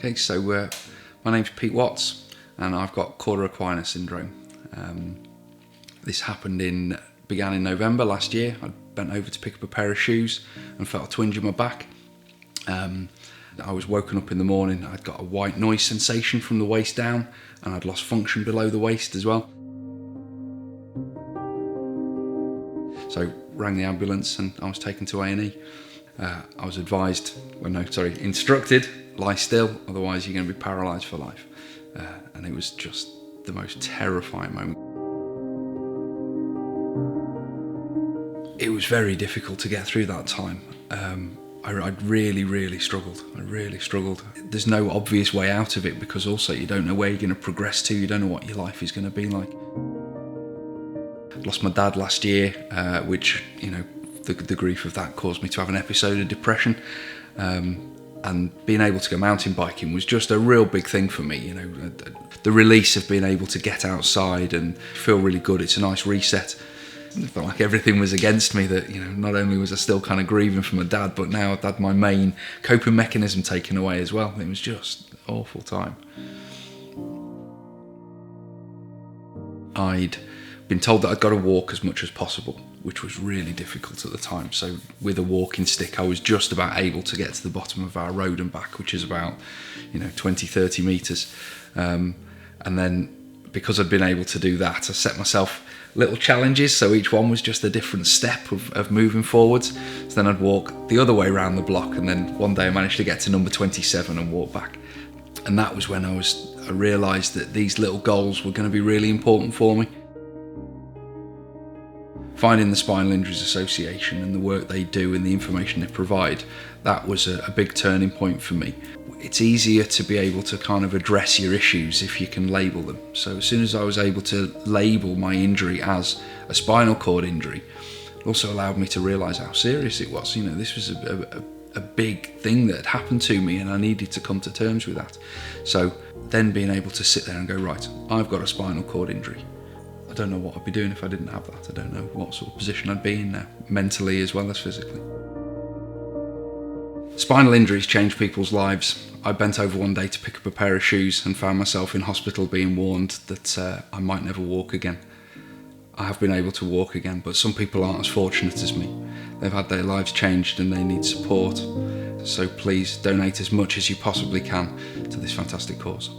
Okay, so my name's Pete Watts, and I've got cauda equina syndrome. This began in November last year. I bent over to pick up a pair of shoes and felt a twinge in my back. I was woken up in the morning. I'd got a white noise sensation from the waist down, and I'd lost function below the waist as well. So rang the ambulance and I was taken to A&E. I was instructed, lie still, otherwise you're going to be paralysed for life. And it was just the most terrifying moment. It was very difficult to get through that time. I really struggled. There's no obvious way out of it, because also you don't know where you're going to progress to. You don't know what your life is going to be like. I lost my dad last year, which, the grief of that caused me to have an episode of depression. And being able to go mountain biking was just a real big thing for me. The release of being able to get outside and feel really good. It's a nice reset. It felt like everything was against me, that, not only was I still kind of grieving for my dad, but now I'd had my main coping mechanism taken away as well. It was just an awful time. I'd been told that I'd got to walk as much as possible, which was really difficult at the time. So with a walking stick, I was just about able to get to the bottom of our road and back, which is about 20-30 metres. And then because I'd been able to do that, I set myself little challenges, so each one was just a different step of moving forwards. So then I'd walk the other way around the block, and then one day I managed to get to number 27 and walk back. And that was when I realised that these little goals were going to be really important for me. Finding the Spinal Injuries Association and the work they do and the information they provide, that was a big turning point for me. It's easier to be able to kind of address your issues if you can label them. So as soon as I was able to label my injury as a spinal cord injury, it also allowed me to realise how serious it was. This was a big thing that had happened to me, and I needed to come to terms with that. So then being able to sit there and go, right, I've got a spinal cord injury. I don't know what I'd be doing if I didn't have that. I don't know what sort of position I'd be in now, mentally as well as physically. Spinal injuries change people's lives. I bent over one day to pick up a pair of shoes and found myself in hospital being warned that I might never walk again. I have been able to walk again, but some people aren't as fortunate as me. They've had their lives changed and they need support. So please donate as much as you possibly can to this fantastic cause.